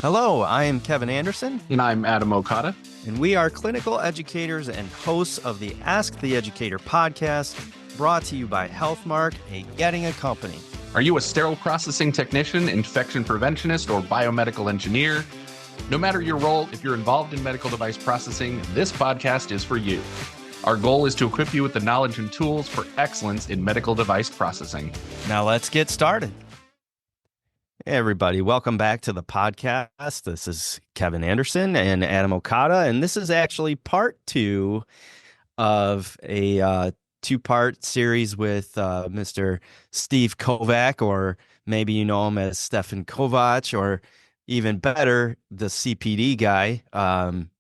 Hello, I am Kevin Anderson. And I'm Adam Okada. And we are clinical educators and hosts of the Ask the Educator podcast, brought to you by Healthmark, a Getting a Company. Are you a sterile processing technician, infection preventionist, or biomedical engineer? No matter your role, if you're involved in medical device processing, this podcast is for you. Our goal is to equip you with the knowledge and tools for excellence in medical device processing. Now let's get started. Hey everybody, welcome back to the podcast. This is Kevin Anderson and Adam Okada, and this is actually part two of a two-part series with Mr. Steve Kovach, or maybe you know him as Stephen Kovach, or even better, the CPD guy.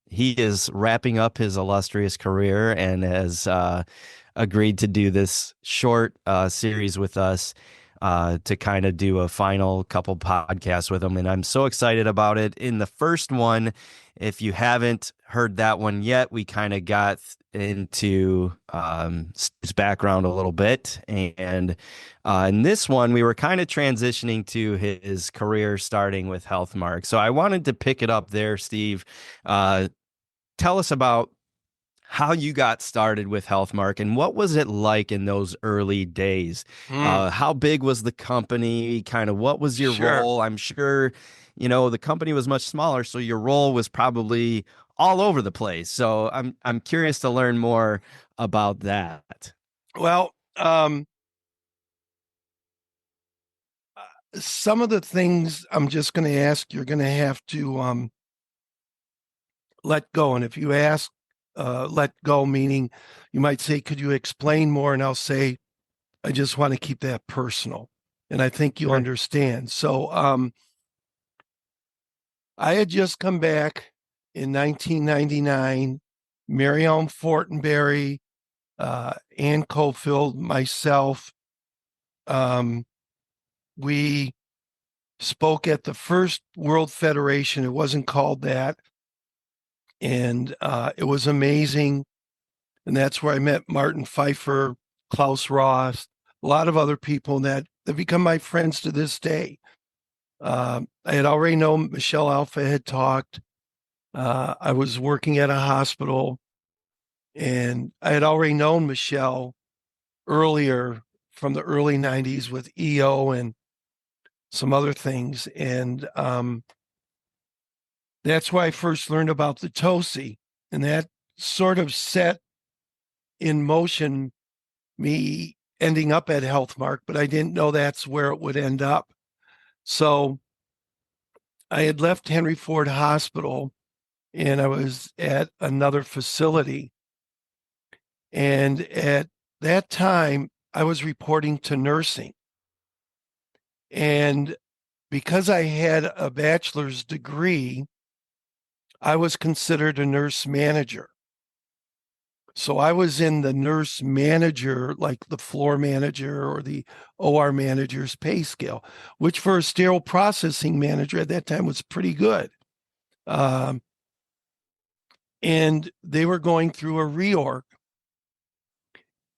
He is wrapping up his illustrious career and has agreed to do this short series with us. To kind of do a final couple podcasts with him. And I'm so excited about it. In the first one, if you haven't heard that one yet, we kind of got into his background a little bit. And in this one, we were kind of transitioning to his career starting with Healthmark. So I wanted to pick it up there, Steve. Tell us about how you got started with Healthmark and what was it like in those early days? How big was the company? Kind of what was your role? I'm sure, you know, the company was much smaller, so your role was probably all over the place. So I'm curious to learn more about that. Well, some of the things I'm just going to ask, you're going to have to let go. And if you ask, let go, meaning you might say, could you explain more? And I'll say, I just want to keep that personal. And I think you understand. So I had just come back in 1999, Mary-Ellen Fortenberry, Ann Cofield, myself. We spoke at the first World Federation. It wasn't called that. And it was amazing. And that's where I met Martin Pfeiffer, Klaus Ross, a lot of other people that have become my friends to this day. I had already known Michelle Alpha had talked. I was working at a hospital, and I had already known Michelle earlier from the early 90s with EO and some other things. And that's why I first learned about the TOSI, and that sort of set in motion me ending up at Healthmark, but I didn't know that's where it would end up. So I had left Henry Ford Hospital and I was at another facility. And at that time, I was reporting to nursing. And because I had a bachelor's degree, I was considered a nurse manager. So I was in the nurse manager, like the floor manager or the OR manager's pay scale, which for a sterile processing manager at that time was pretty good. And they were going through a reorg.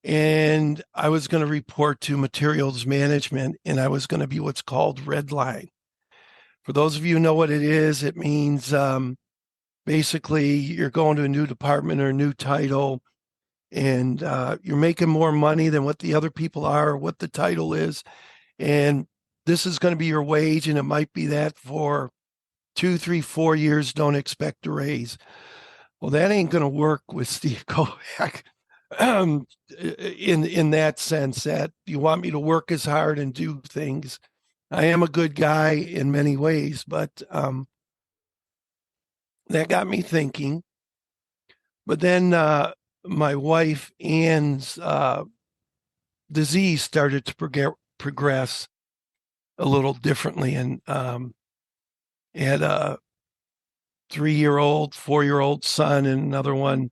And I was going to report to materials management, and I was going to be what's called red line. For those of you who know what it is, it means basically you're going to a new department or a new title, and you're making more money than what the other people are, or what the title is. And this is going to be your wage, and it might be that for 2, 3, 4 years. Don't expect a raise. Well, that ain't going to work with Steve Kovach in that sense, that you want me to work as hard and do things. I am a good guy in many ways, but that got me thinking. But then my wife Ann's disease started to progress a little differently, and had a 3-year-old, 4-year-old son, and another one,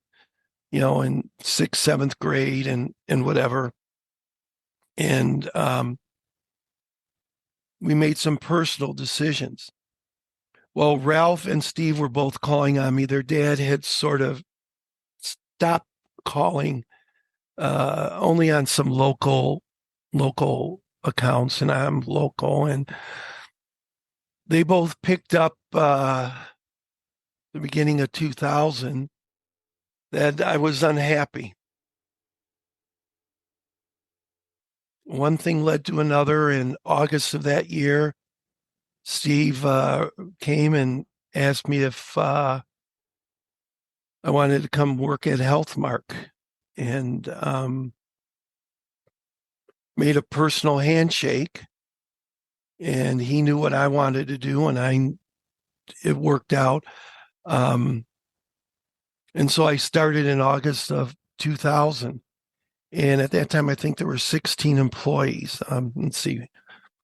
you know, in 6th, 7th grade, and whatever. And we made some personal decisions. Well, Ralph and Steve were both calling on me. Their dad had sort of stopped calling only on some local accounts, and I'm local. And they both picked up the beginning of 2000 that I was unhappy. One thing led to another. In August of that year, Steve came and asked me if I wanted to come work at Healthmark, and made a personal handshake. And he knew what I wanted to do, and it worked out. And so I started in August of 2000. And at that time, I think there were 16 employees. Let's see,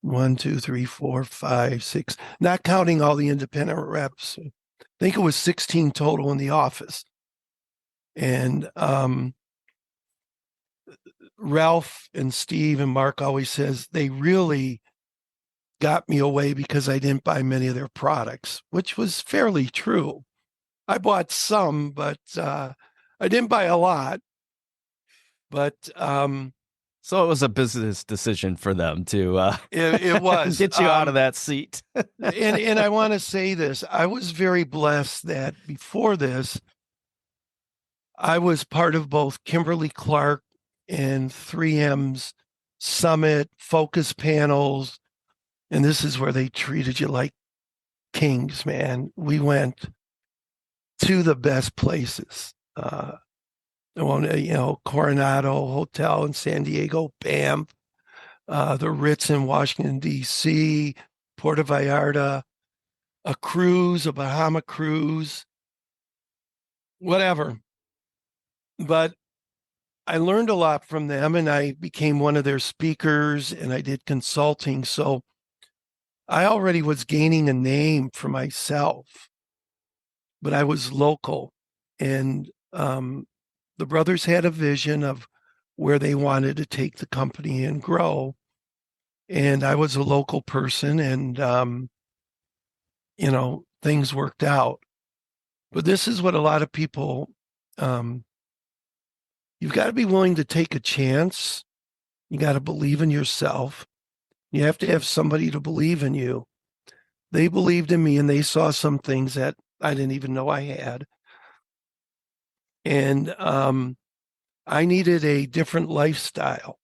1, 2, 3, 4, 5, 6, not counting all the independent reps. I think it was 16 total in the office. And Ralph and Steve and Mark always says they really got me away because I didn't buy many of their products, which was fairly true. I bought some, but I didn't buy a lot. But so it was a business decision for them to it was get you out of that seat. and I want to say this. I was very blessed that before this, I was part of both Kimberly Clark and 3M's Summit focus panels. And this is where they treated you like kings, man. We went to the best places. Coronado Hotel in San Diego, Banff, the Ritz in Washington, D.C., Puerto Vallarta, a cruise, a Bahama cruise, whatever. But I learned a lot from them, and I became one of their speakers, and I did consulting. So I already was gaining a name for myself, but I was local. And the brothers had a vision of where they wanted to take the company and grow. And I was a local person, and, things worked out. But this is what a lot of people, you've got to be willing to take a chance. You got to believe in yourself. You have to have somebody to believe in you. They believed in me, and they saw some things that I didn't even know I had. And I needed a different lifestyle.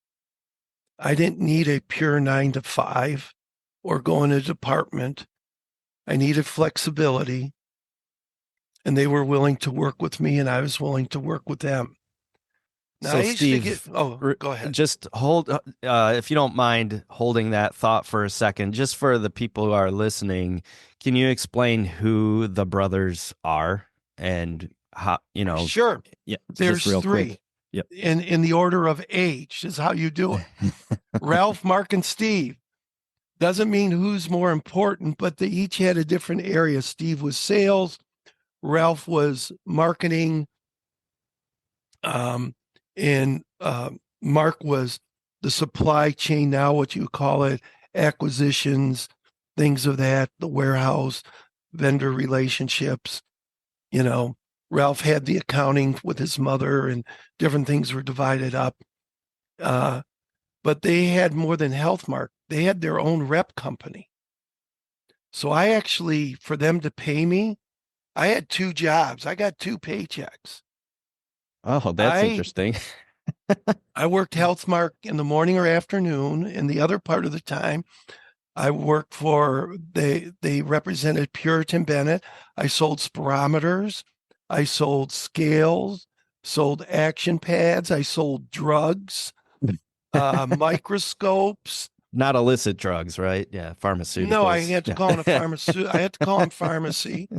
I didn't need a pure 9 to 5 or go in a department. I needed flexibility, and they were willing to work with me, and I was willing to work with them. Now, So, Steve, go ahead. Just hold, if you don't mind holding that thought for a second, just for the people who are listening, can you explain who the brothers are and how, Sure. Yeah, There's just real 3. quick. Yep. In the order of age is how you do it. Ralph, Mark, and Steve. Doesn't mean who's more important, but they each had a different area. Steve was sales, Ralph was marketing, and Mark was the supply chain, now what you call it, acquisitions, things of that, the warehouse, vendor relationships. Ralph had the accounting with his mother, and different things were divided up. But they had more than Healthmark. They had their own rep company. So I actually, for them to pay me, I had 2 jobs. I got 2 paychecks. Oh, that's interesting. I worked Healthmark in the morning or afternoon, and the other part of the time, I worked for, they represented Puritan Bennett. I sold spirometers. I sold scales, sold action pads. I sold drugs, microscopes. Not illicit drugs, right? Yeah, pharmaceuticals. No, I had to call it a pharmacy. I had to call them pharmacy.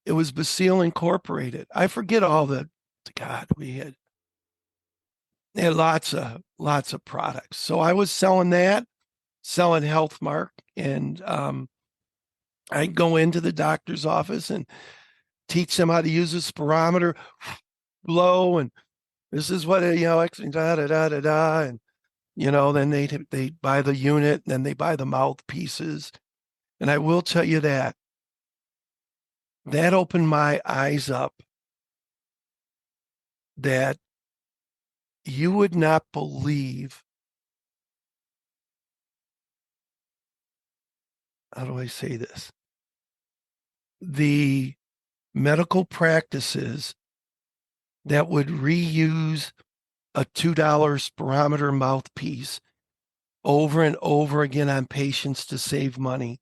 It was Basile Incorporated. I forget all the, God, we had lots of products. So I was selling Healthmark, and I'd go into the doctor's office and teach them how to use a spirometer, blow, and this is what da da da da da, and then they buy the unit, and then they buy the mouthpieces. And I will tell you that opened my eyes up, that you would not believe how do I say this? The medical practices that would reuse a $2 spirometer mouthpiece over and over again on patients to save money.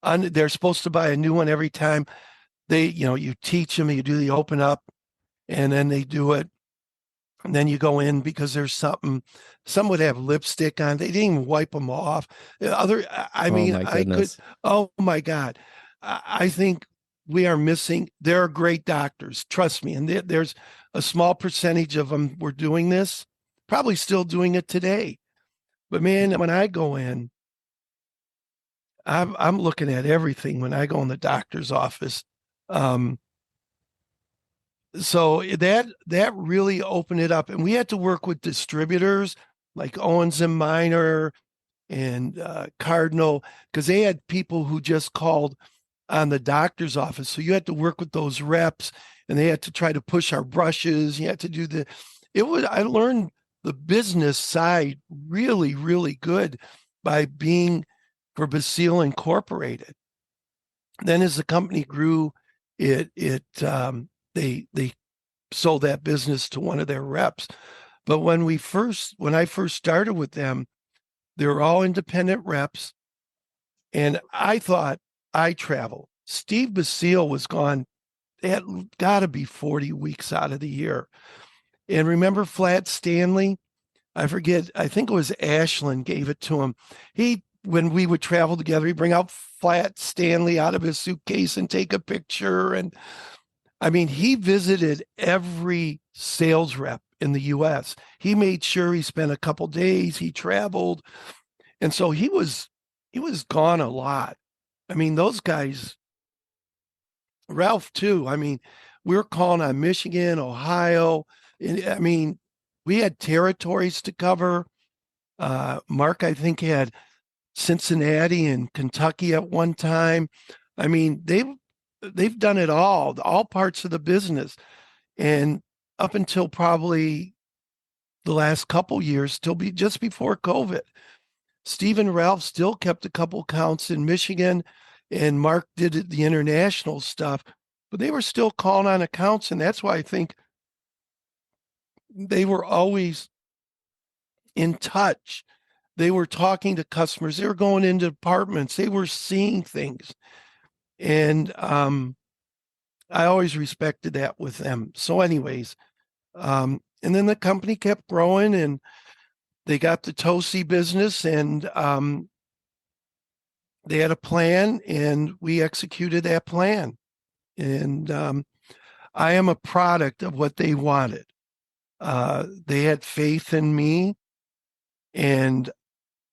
They're supposed to buy a new one every time. You teach them, you do the open up, and then they do it. And then you go in because there's something. Some would have lipstick on. They didn't even wipe them off. Oh my I could. goodness. Oh my God, I think we are missing. There are great doctors, trust me, and there's a small percentage of them were doing this, probably still doing it today. But man, when I go in, I'm looking at everything when I go in the doctor's office. Um, so that really opened it up, and we had to work with distributors like Owens and Minor and Cardinal, because they had people who just called on the doctor's office. So you had to work with those reps, and they had to try to push our brushes. You had to do I learned the business side really, really good by being for Basile Incorporated. Then as the company grew, they sold that business to one of their reps. But when I first started with them, they were all independent reps. And I thought I traveled. Steve Basile was gone. They had got to be 40 weeks out of the year. And remember Flat Stanley? I forget. I think it was Ashland gave it to him. When we would travel together, he'd bring out Flat Stanley out of his suitcase and take a picture. And I mean, he visited every sales rep in the US. He made sure he spent a couple days, he traveled. And so he was gone a lot. I mean, those guys, Ralph too. I mean, we're calling on Michigan, Ohio. I mean, we had territories to cover. Mark, I think, had Cincinnati and Kentucky at one time. I mean, they've done it all parts of the business. And up until probably the last couple years, just before COVID, Steve and Ralph still kept a couple counts in Michigan, and Mark did the international stuff, but they were still calling on accounts. And that's why I think they were always in touch. They were talking to customers, they were going into departments, they were seeing things. And I always respected that with them. So, anyways, and then the company kept growing, and they got the Tosi business, and they had a plan, and we executed that plan. And I am a product of what they wanted. They had faith in me, and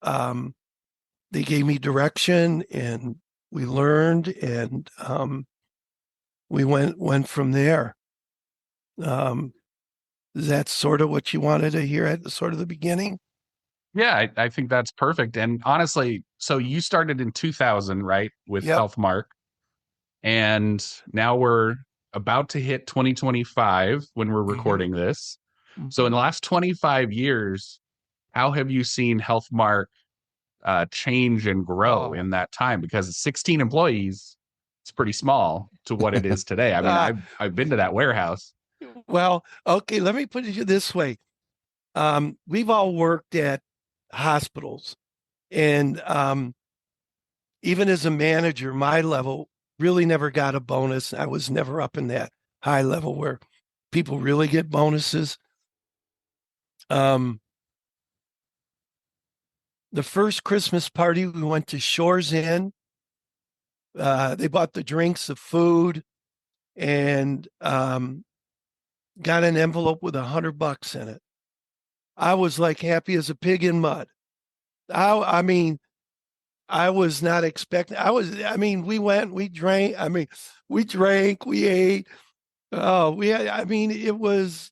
they gave me direction, and we learned, and we went from there. That's sort of what you wanted to hear at the sort of the beginning. Yeah, I think that's perfect. And honestly, so you started in 2000, right, with Yep. Healthmark, and now we're about to hit 2025 when we're recording this. So in the last 25 years, how have you seen Healthmark change and grow in that time? Because 16 employees, it's pretty small to what it is today. I mean, I've been to that warehouse. Well, okay, let me put it this way. We've all worked at hospitals, and even as a manager, my level really never got a bonus. I was never up in that high level where people really get bonuses. The first Christmas party, we went to Shores Inn. They bought the drinks, the food, and got an envelope with $100 in it. I was like happy as a pig in mud. I mean, I was not expecting. We went, we drank. We drank, we ate. It was,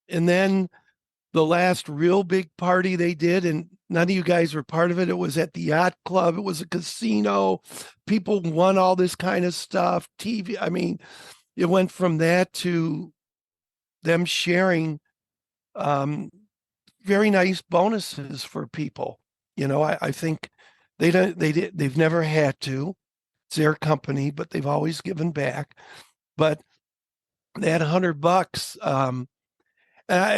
and then the last real big party they did, and none of you guys were part of it. It was at the yacht club. It was a casino. People won all this kind of stuff. TV. I mean, it went from that to them sharing very nice bonuses for people. I think they've never had to. It's their company, but they've always given back. But that $100,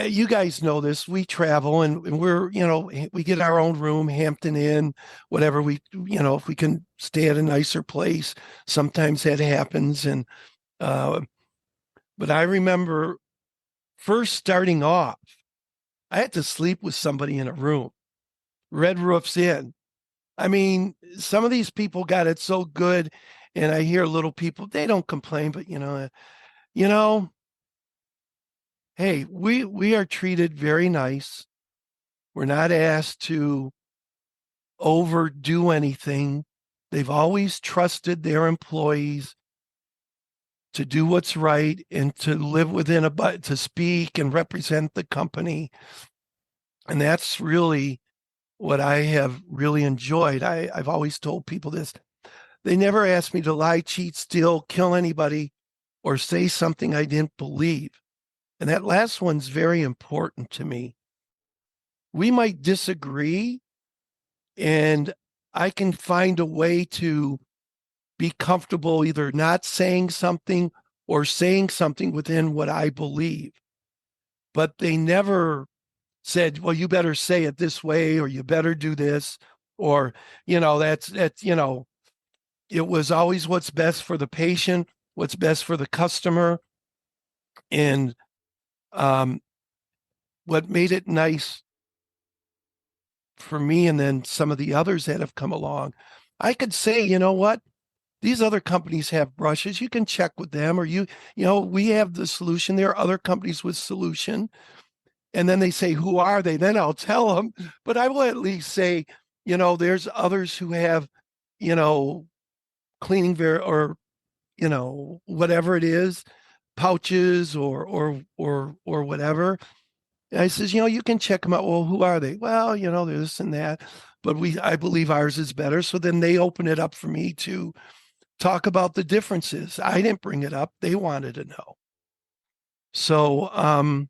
you guys know this. We travel and we're, we get our own room, Hampton Inn, whatever if we can stay at a nicer place, sometimes that happens. But I remember first starting off, I had to sleep with somebody in a room, Red Roof's Inn. I mean, some of these people got it so good, and I hear little people, they don't complain, but you know, hey, we are treated very nice. We're not asked to overdo anything. They've always trusted their employees to do what's right and to live within to speak and represent the company. And that's really what I have really enjoyed. I've always told people this. They never asked me to lie, cheat, steal, kill anybody, or say something I didn't believe. And that last one's very important to me. We might disagree, and I can find a way to be comfortable either not saying something or saying something within what I believe. But they never said, well, you better say it this way, or you better do this, or, that's, it was always what's best for the patient, what's best for the customer. And what made it nice for me, and then some of the others that have come along, I could say, you know what? These other companies have brushes. You can check with them, or we have the solution. There are other companies with solution. And then they say, who are they? Then I'll tell them. But I will at least say, there's others who have, cleaning or, whatever it is, pouches or whatever. And I says, you can check them out. Well, who are they? Well, this and that. But I believe ours is better. So then they open it up for me to talk about the differences. I didn't bring it up. They wanted to know. So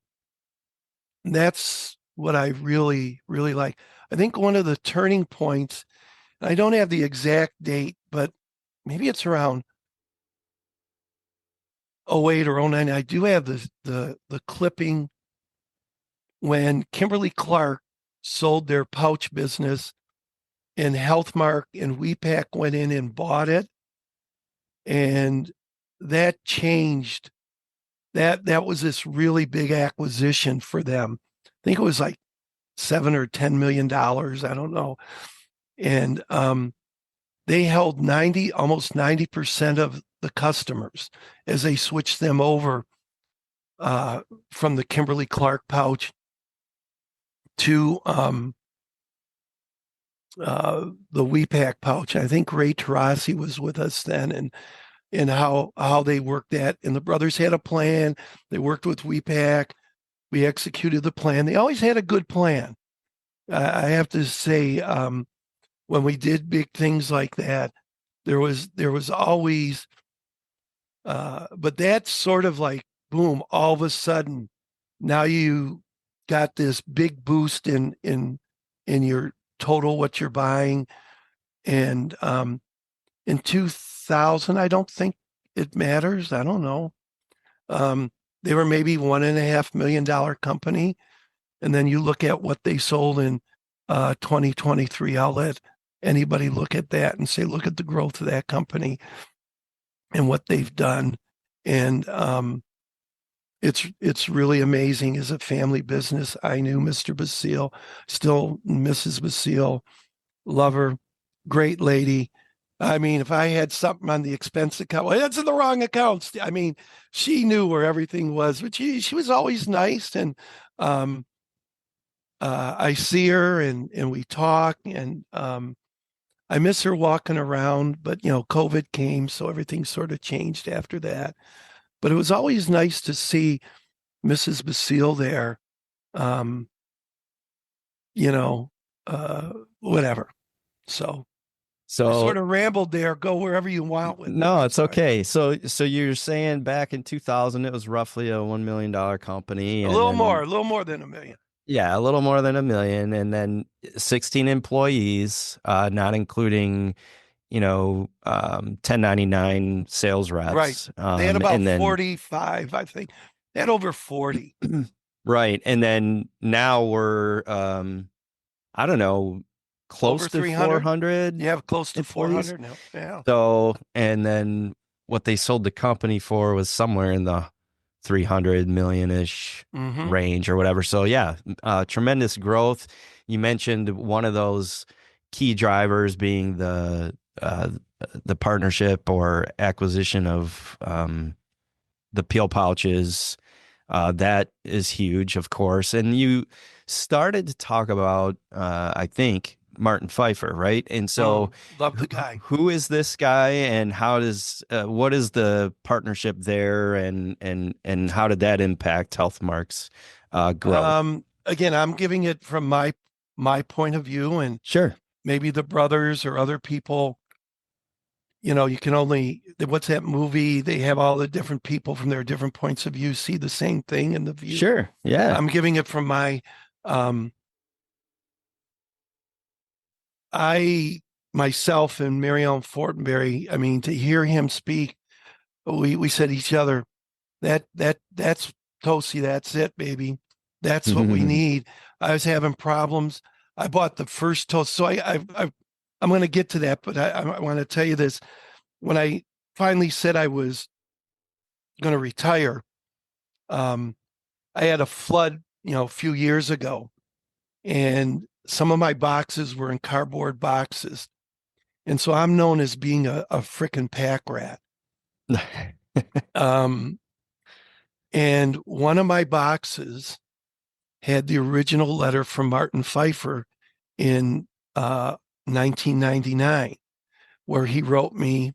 that's what I really, really like. I think one of the turning points, I don't have the exact date, but maybe it's around 08 or 09. I do have the clipping when Kimberly-Clark sold their pouch business and Healthmark and WePack went in and bought it. And that changed. That was this really big acquisition for them. I think it was like $7 or $10 million. I don't know. And they held almost 90% of the customers as they switched them over from the Kimberly-Clark pouch to the WePack pouch. I think Ray Taurasi was with us then, and how they worked that. And the brothers had a plan. They worked with WePack. We executed the plan. They always had a good plan. I have to say, when we did big things like that, there was always, but that's sort of like, boom, all of a sudden, now you got this big boost in your total, what you're buying. And in 2000, I don't think it matters. I don't know. They were maybe $1.5 million company. And then you look at what they sold in 2023. I'll let anybody look at that and say, look at the growth of that company and what they've done. And it's really amazing. As a family business, I knew Mr. Basile, still Mrs. Basile, love her, great lady. I mean, if I had something on the expense account, well, that's in the wrong accounts. I mean, she knew where everything was, but she was always nice. And I see her and we talk, and I miss her walking around, but COVID came, so everything sort of changed after that. But it was always nice to see Mrs. Basile there. Whatever. So I sort of rambled there. Go wherever you want with no, it. it's okay. So you're saying back in 2000, it was roughly a $1 million company. A little more than $1 million. Yeah, a little more than a million, and then 16 employees, not including, 1099 sales Right. reps. They had about And then 45, I think. They had over 40. right, and then now we're I don't know, Over close to 300? 400 You have close to employees. 400 now. Yeah. So, and then what they sold the company for was somewhere in the 300 million-ish Mm-hmm. range or whatever. So yeah, tremendous growth. You mentioned one of those key drivers being the partnership or acquisition of the peel pouches. That is huge, of course. And you started to talk about, I think, Martin Pfeiffer, right? And so, Love the guy. who is this guy, and what is the partnership there, and how did that impact Healthmark's growth? Again, I'm giving it from my point of view, and Sure, maybe the brothers or other people, you can only, what's that movie? They have all the different people from their different points of view see the same thing in the view. sure, yeah, I'm giving it from my, I myself and Marion Fortenberry, I mean, to hear him speak, we said to each other, that's Tosi, that's it, baby. That's what we need. I was having problems. I bought the first toast. So I'm going to get to that, but I want to tell you this. When I finally said I was going to retire, I had a flood, a few years ago, and some of my boxes were in cardboard boxes. And so I'm known as being a frickin' pack rat. Um, and one of my boxes had the original letter from Martin Pfeiffer in 1999, where he wrote me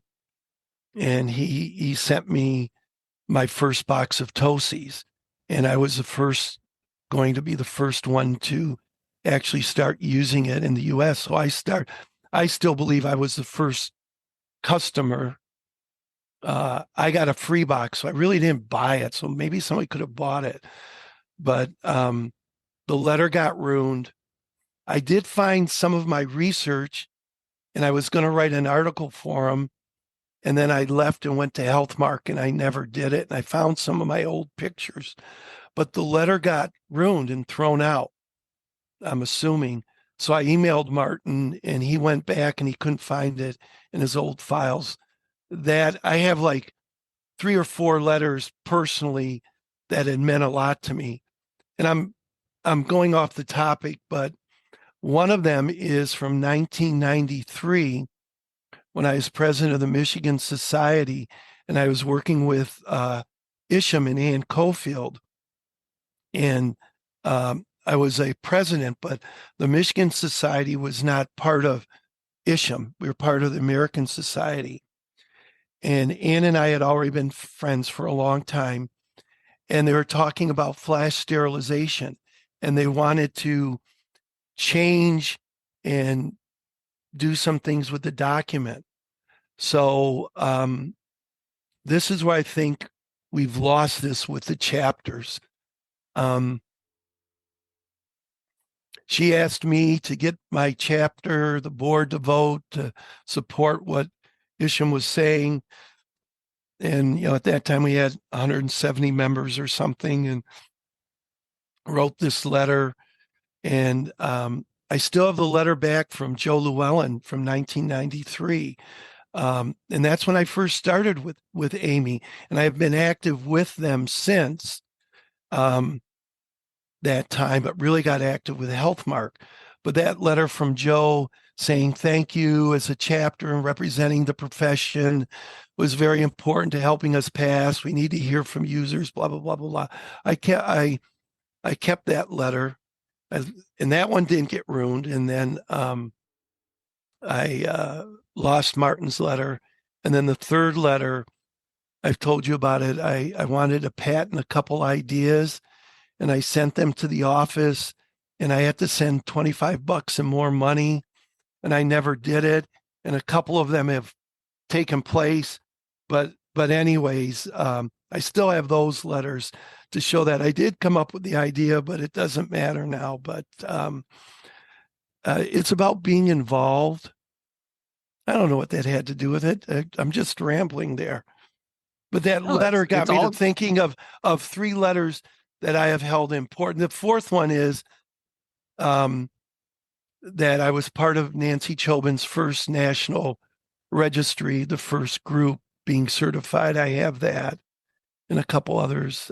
and he sent me my first box of Toesies. And I was going to be the first one to actually start using it in the US. So I still believe I was the first customer. I got a free box, so I really didn't buy it. So maybe somebody could have bought it. But the letter got ruined. I did find some of my research, and I was going to write an article for them. And then I left and went to Healthmark, and I never did it. And I found some of my old pictures, but the letter got ruined and thrown out, I'm assuming. So I emailed Martin, and he went back and he couldn't find it in his old files. That I have like 3 or 4 letters personally that had meant a lot to me. And I'm going off the topic, but one of them is from 1993 when I was president of the Michigan Society, and I was working with Isham and Ann Cofield. And I was a president, but the Michigan Society was not part of Isham. We were part of the American Society. And Ann and I had already been friends for a long time. And they were talking about flash sterilization, and they wanted to change and do some things with the document. So this is where I think we've lost this with the chapters. She asked me to get my chapter, the board to vote to support what Isham was saying. And, at that time we had 170 members or something, and wrote this letter. And I still have the letter back from Joe Llewellyn from 1993. And that's when I first started with Amy, and I've been active with them since that time, but really got active with Healthmark. But that letter from Joe saying thank you as a chapter and representing the profession was very important to helping us pass. We need to hear from users, blah, blah, blah, blah, blah. I kept that letter, and that one didn't get ruined. And then I lost Martin's letter. And then the third letter, I've told you about it. I wanted to patent a couple ideas, and I sent them to the office, and I had to send $25 and more money, and I never did it. And a couple of them have taken place, but But anyways, I still have those letters to show that I did come up with the idea, but it doesn't matter now. But it's about being involved. I don't know what that had to do with it. I'm just rambling there. But that No, letter got it's me all to thinking of 3 letters that I have held important. The fourth one is that I was part of Nancy Chobin's first national registry, the first group being certified. I have that and a couple others.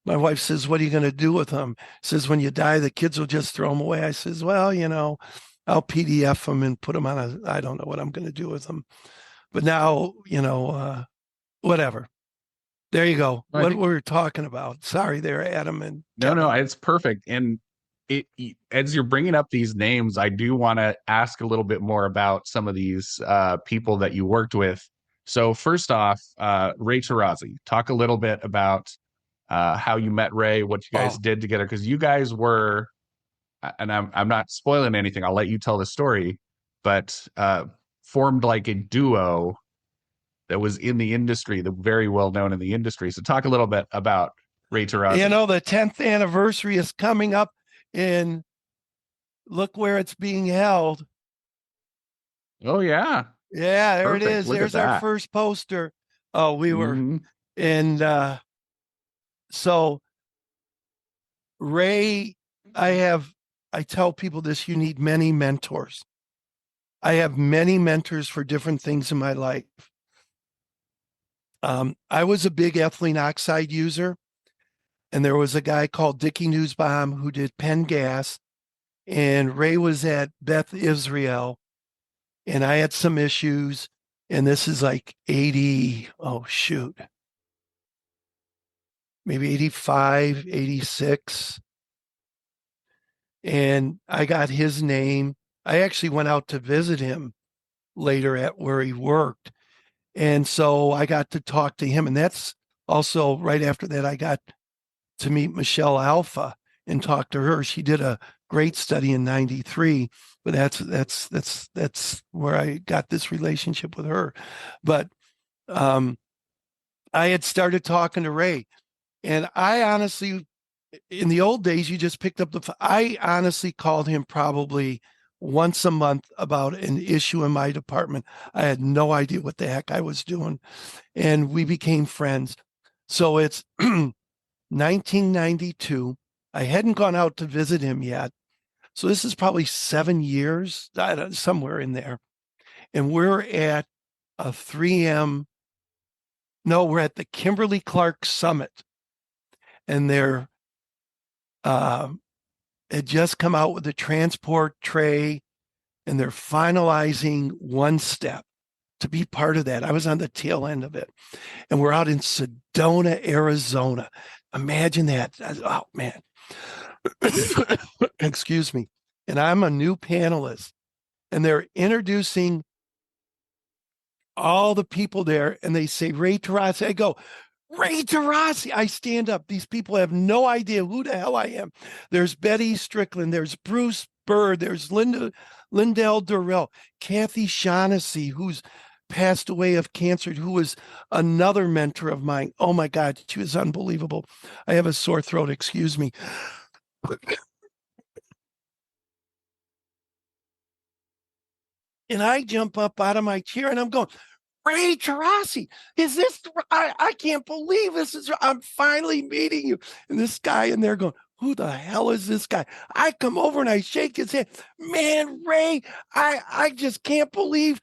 My wife says, "What are you going to do with them?" Says, "When you die, the kids will just throw them away." I says, "Well, I'll PDF them and put them on I don't know what I'm going to do with them. But now, whatever. There you go. I What think we were talking about. Sorry there, Adam and no, Kevin. it's perfect. And as you're bringing up these names, I do want to ask a little bit more about some of these people that you worked with. So first off, Ray Taurasi, talk a little bit about how you met Ray, what you guys Oh, did together, because you guys were, and I'm not spoiling anything. I'll let you tell the story, but formed like a duo that was in the industry, the very well known in the industry. So talk a little bit about Ray Taurasi. the 10th anniversary is coming up, and look where it's being held. Oh yeah, Yeah, there it perfect. is. Look at There's our that. first poster. Oh, we were, Mhm. and so Ray, I tell people this: you need many mentors. I have many mentors for different things in my life. I was a big ethylene oxide user, and there was a guy called Dickie Newsbaum who did Penn Gas, and Ray was at Beth Israel, and I had some issues, and this is like 80, oh shoot, maybe 85, 86. And I got his name. I actually went out to visit him later at where he worked. And so I got to talk to him. And that's also right after that, I got to meet Michelle Alpha and talk to her. She did a great study in 93, but that's where I got this relationship with her. But I had started talking to Ray, and I honestly, in the old days, you just picked up I honestly called him probably once a month about an issue in my department. I had no idea what the heck I was doing. And we became friends. So it's 1992. I hadn't gone out to visit him yet. So this is probably 7 years, somewhere in there. And we're at a 3M. No, we're at the Kimberly Clark Summit. And they're had just come out with the transport tray, and they're finalizing one step to be part of that. I was on the tail end of it, and we're out in Sedona, Arizona. Imagine that. Oh man. Excuse me. And I'm a new panelist, and they're introducing all the people there, and they say Ray Taurasi. I go, Ray Taurasi. I stand up. These people have no idea who the hell I am. There's Betty Strickland. There's Bruce Bird. There's Lindell Durrell, Kathy Shaughnessy, who's passed away of cancer, who was another mentor of mine. Oh my God, she was unbelievable. I have a sore throat. Excuse me. And I jump up out of my chair and I'm going, Ray Taurasi, is this? I can't believe this is. I'm finally meeting you. And this guy in there going, who the hell is this guy? I come over and I shake his hand. Man, Ray, I just can't believe.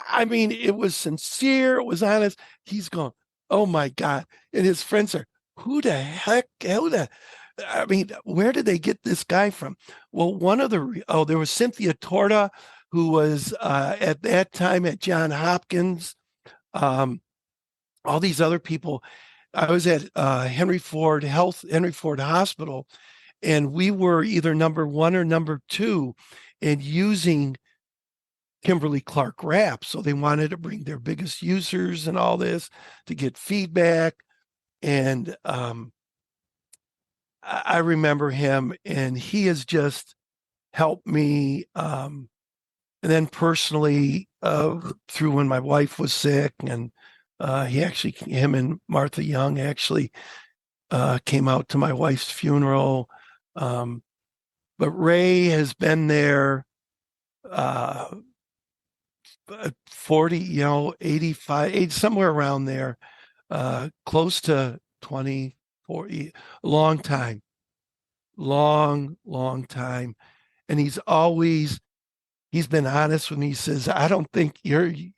I mean, it was sincere. It was honest. He's going, oh my God. And his friends are, who the heck? I mean, where did they get this guy from? Well, there was Cynthia Torta, who was at that time at Johns Hopkins. All these other people. I was at Henry Ford Hospital, and we were either number 1 or number 2 in using Kimberly Clark wrap. So they wanted to bring their biggest users and all this to get feedback. And I remember him, and he has just helped me. And then personally, through when my wife was sick, and Him and Martha Young actually came out to my wife's funeral. But Ray has been there uh, 40, 85, somewhere around there, close to 20, 40, a long time, long time. And he's been honest with me. He says, I don't think he's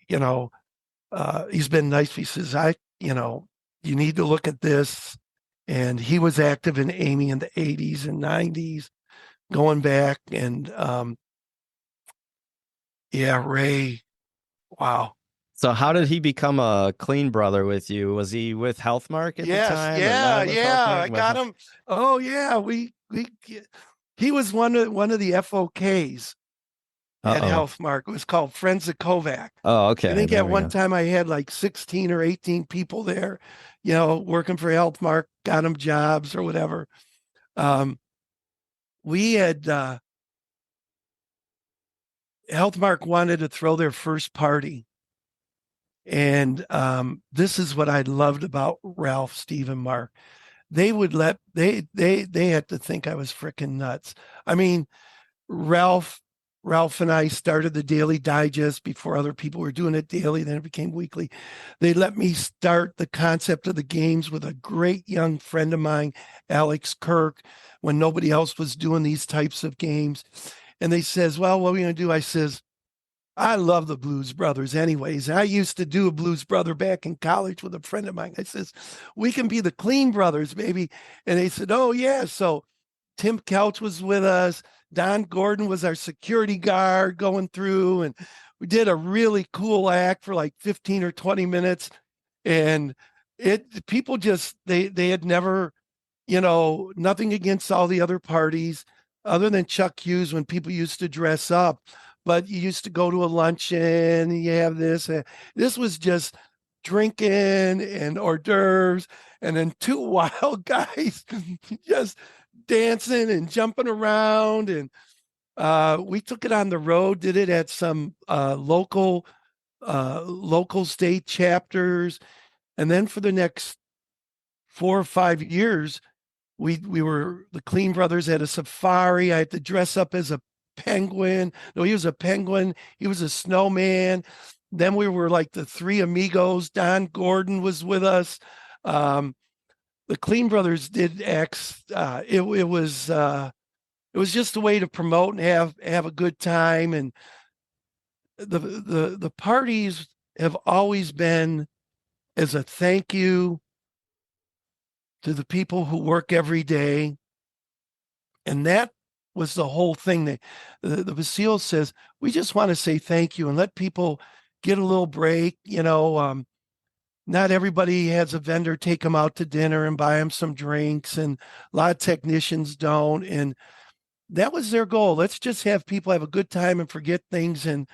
been nice. He says, you need to look at this. And he was active in Amy in the 80s and 90s, going back. And yeah, Ray, wow. So how did he become a clean brother with you? Was he with Healthmark at the Yes, time or yeah, not with yeah. I Healthmark? got him. Oh yeah, he was one of the FOKs at Uh-oh. Healthmark. It was called Friends of Kovach. Oh, I okay. think There at we one go. time I had like 16 or 18 people there, working for Healthmark, got them jobs or whatever. Um, we had Healthmark wanted to throw their first party. And this is what I loved about Ralph, Steve, and Mark. They would they had to think I was freaking nuts. I mean, Ralph Ralph and I started the Daily Digest before other people were doing it daily. Then it became weekly. They let me start the concept of the games with a great young friend of mine, Alex Kirk, when nobody else was doing these types of games. And they says, "Well, what are we going to do?" I says, I love the Blues Brothers anyways. I used to do a Blues Brother back in college with a friend of mine. I says, we can be the Clean Brothers, baby. And they said, oh, yeah. So Tim Couch was with us. Don Gordon was our security guard going through. And we did a really cool act for like 15 or 20 minutes. And people just, they had never, nothing against all the other parties other than Chuck Hughes when people used to dress up, but you used to go to a luncheon and you have this. This was just drinking and hors d'oeuvres, and then two wild guys just dancing and jumping around. And we took it on the road, did it at some local state chapters, and then for the next 4 or 5 years, we were the Clean Brothers at a safari. I had to dress up as a penguin. No, he was a penguin. He was a snowman. Then we were like the three amigos. Don Gordon was with us. The Clean Brothers did acts. It was just a way to promote and have a good time. And the parties have always been as a thank you to the people who work every day. And that was the whole thing. The Basile says, we just want to say thank you and let people get a little break. Not everybody has a vendor take them out to dinner and buy them some drinks, and a lot of technicians don't. And that was their goal. Let's just have people have a good time and forget things. And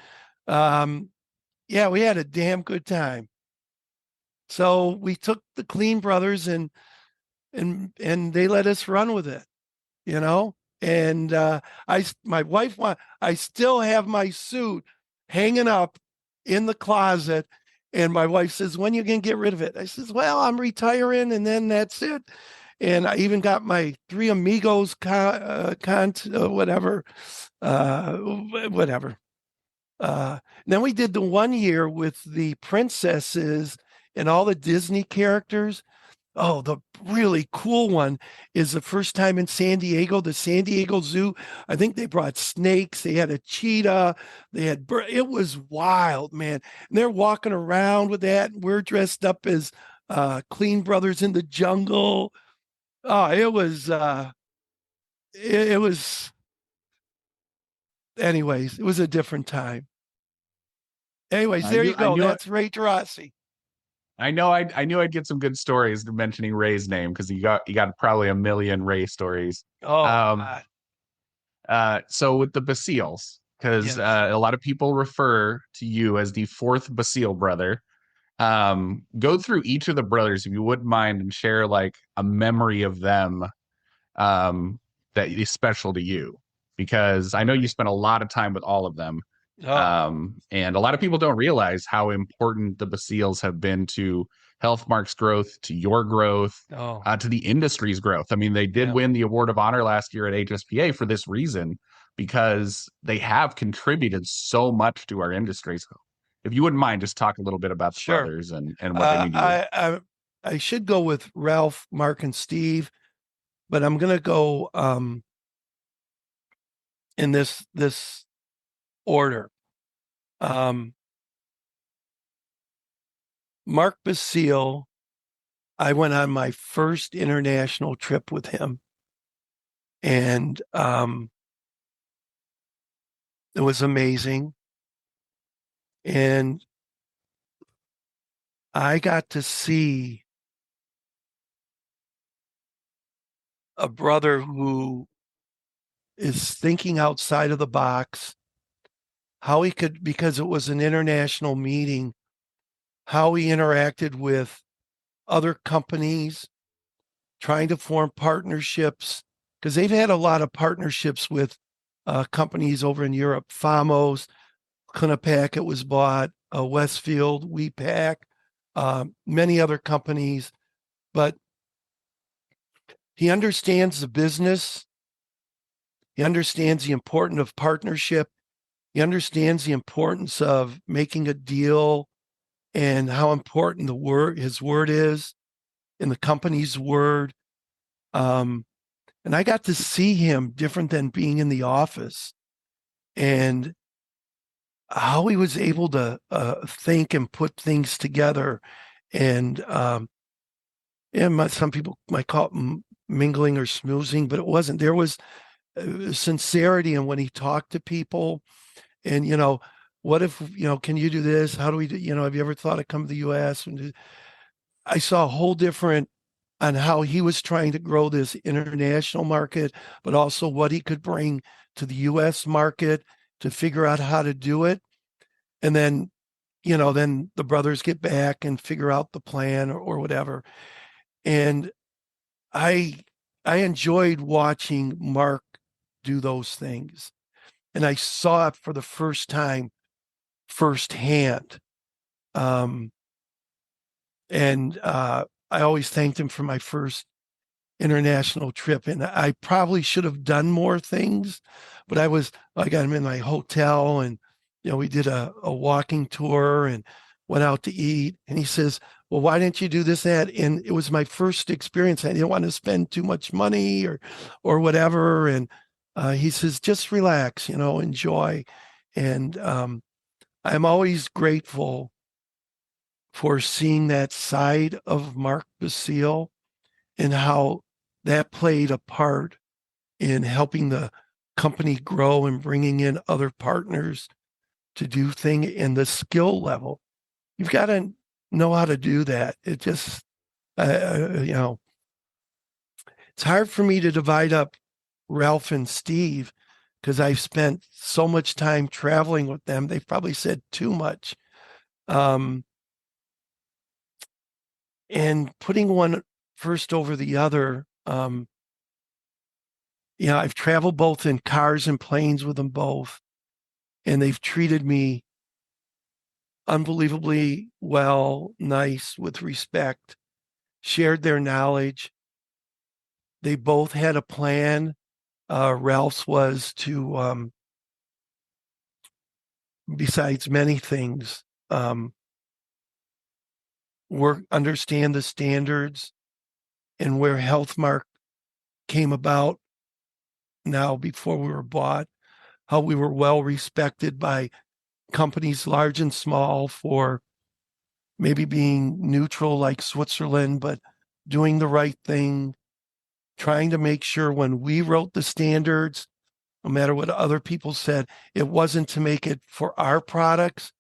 yeah, we had a damn good time. So we took the Clean Brothers and they let us run with it, you know. And my wife I still have my suit hanging up in the closet, and my wife says, "When you gonna get rid of it?" I says, "Well, I'm retiring, and then that's it." And I even got my Three Amigos whatever, whatever. Then we did the 1 year with the princesses and all the Disney characters. Oh, the really cool one is the first time in San Diego, the San Diego Zoo. I think they brought snakes. They had a cheetah. It was wild, man. And they're walking around with that. And we're dressed up as Clean Brothers in the jungle. Oh, it was, anyways, it was a different time. Anyways, I there knew you I go. knew That's Ray Taurasi. I knew I'd get some good stories mentioning Ray's name because you got probably a million Ray stories. Oh, Um, so with the Basiles, because yes. a lot of people refer to you as the fourth Basile brother. Go through each of the brothers if you wouldn't mind and share like a memory of them that is special to you, because I know you spent a lot of time with all of them. And a lot of people don't realize how important the Basiles have been to Healthmark's growth, to your growth, to the industry's growth. I mean, they did win the Award of Honor last year at HSPA for this reason, because they have contributed so much to our industry. So if you wouldn't mind, just talk a little bit about the brothers and what they mean to you. I should go with Ralph, Mark, and Steve, but I'm going to go in this order. Mark Basile, I went on my first international trip with him, and it was amazing. And I got to see a brother who is thinking outside of the box, how he could, because it was an international meeting, how he interacted with other companies, trying to form partnerships, because they've had a lot of partnerships with companies over in Europe. Famos, Clinipac, was bought, Westfield, WePack, many other companies, but he understands the business. He understands the importance of partnership. He understands the importance of making a deal and how important his word is and the company's word. And I got to see him different than being in the office, and how he was able to think and put things together. And some people might call it mingling or smoozing, but it wasn't. There was sincerity in when he talked to people. And, what if, can you do this? How do we do, have you ever thought of coming to the US? And I saw a whole different on how he was trying to grow this international market, but also what he could bring to the US market to figure out how to do it. And then, then the brothers get back and figure out the plan or whatever. And I enjoyed watching Mark do those things. And I saw it for the first time firsthand. I always thanked him for my first international trip. And I probably should have done more things, but I got him in my hotel, and, we did a walking tour and went out to eat. And he says, well, why didn't you do this, that? And it was my first experience. I didn't want to spend too much money or whatever. And he says, just relax, enjoy. And I'm always grateful for seeing that side of Mark Basile and how that played a part in helping the company grow and bringing in other partners to do things in the skill level. You've got to know how to do that. It just, it's hard for me to divide up Ralph and Steve because I've spent so much time traveling with them. They've probably said too much. And putting one first over the other, I've traveled both in cars and planes with them both, and they've treated me unbelievably well, nice, with respect, shared their knowledge. They both had a plan. Ralph's was to, besides many things, understand the standards and where Healthmark came about now before we were bought, how we were well respected by companies large and small for maybe being neutral like Switzerland, but doing the right thing, trying to make sure when we wrote the standards, no matter what other people said, it wasn't to make it for our products,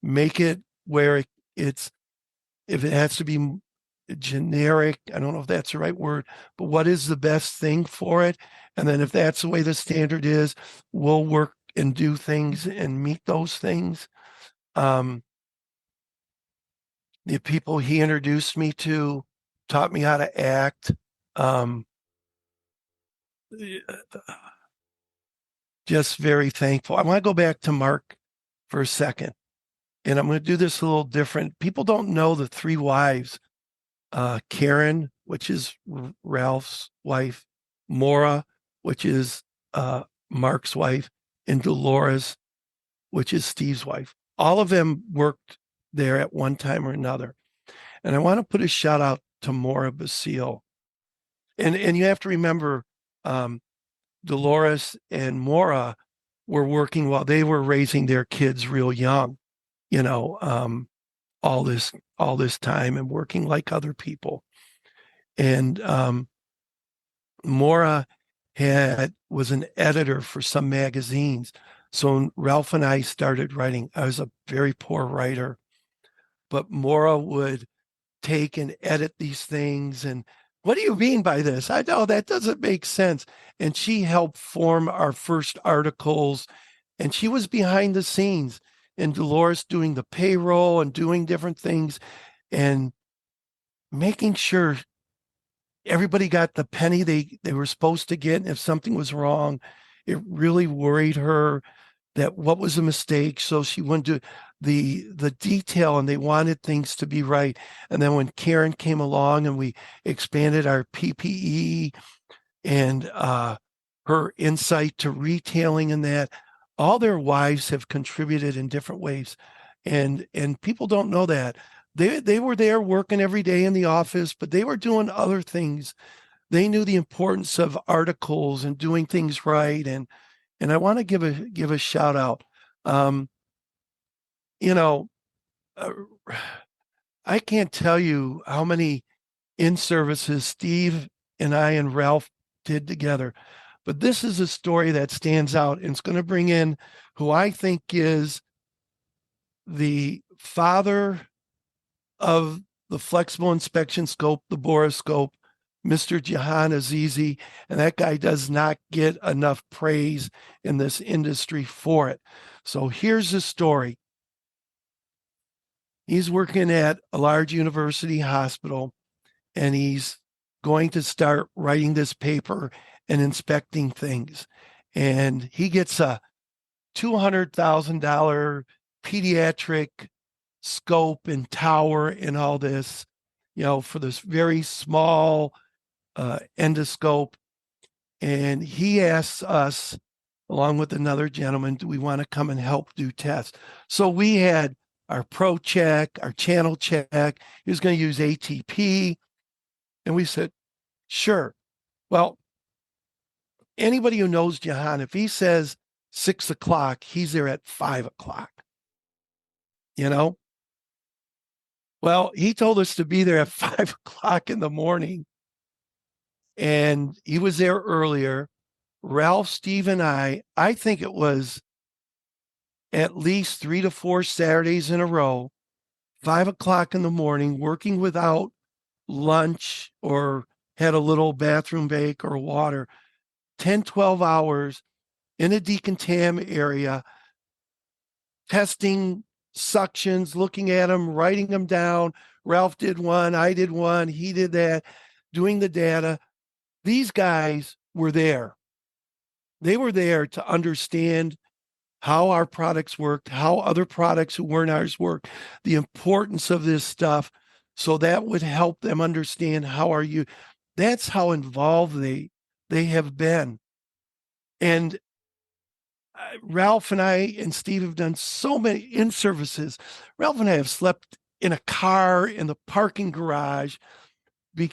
make it where if it has to be generic, I don't know if that's the right word, but what is the best thing for it? And then if that's the way the standard is, we'll work and do things and meet those things. The people he introduced me to taught me how to act. Just very thankful. I want to go back to Mark for a second. And I'm going to do this a little different. People don't know the three wives, Karen, which is Ralph's wife, Maura, which is Mark's wife, and Dolores, which is Steve's wife. All of them worked there at one time or another. And I want to put a shout out to Maura Basile. And you have to remember, Dolores and Maura were working while they were raising their kids real young, you know, all this time and working like other people. And Maura was an editor for some magazines. So when Ralph and I started writing, I was a very poor writer, but Maura would take and edit these things. And what do you mean by this? I know that doesn't make sense. And she helped form our first articles, and she was behind the scenes, and Dolores doing the payroll and doing different things and making sure everybody got the penny they were supposed to get. And if something was wrong, it really worried her that what was a mistake. So she went to the detail, and they wanted things to be right. And then when Karen came along and we expanded our PPE and her insight to retailing and that, all their wives have contributed in different ways. And people don't know that. They were there working every day in the office, but they were doing other things. They knew the importance of articles and doing things right. And I want to give a shout out. You know, I can't tell you how many in-services Steve and I and Ralph did together, but this is a story that stands out, and it's going to bring in who I think is the father of the flexible inspection scope, the borescope, Mr. Jahan Azizi, and that guy does not get enough praise in this industry for it. So here's the story. He's working at a large university hospital, and he's going to start writing this paper and inspecting things. And he gets a $200,000 pediatric scope and tower and all this, for this very small endoscope. And he asks us, along with another gentleman, do we want to come and help do tests? So we had our pro check, our channel check. He was going to use ATP. And we said, sure. Well, anybody who knows Jahan, if he says 6 o'clock, he's there at 5 o'clock. Well, he told us to be there at 5 o'clock in the morning. And he was there earlier. Ralph, Steve, and I think it was at least 3 to 4 Saturdays in a row, 5 o'clock in the morning, working without lunch or had a little bathroom break or water, 10, 12 hours in a decontam area, testing suctions, looking at them, writing them down. Ralph did one, I did one, he did that, doing the data. These guys were there. They were there to understand how our products worked, how other products who weren't ours worked, the importance of this stuff. So that would help them understand that's how involved they have been. And Ralph and I and Steve have done so many in-services. Ralph and I have slept in a car in the parking garage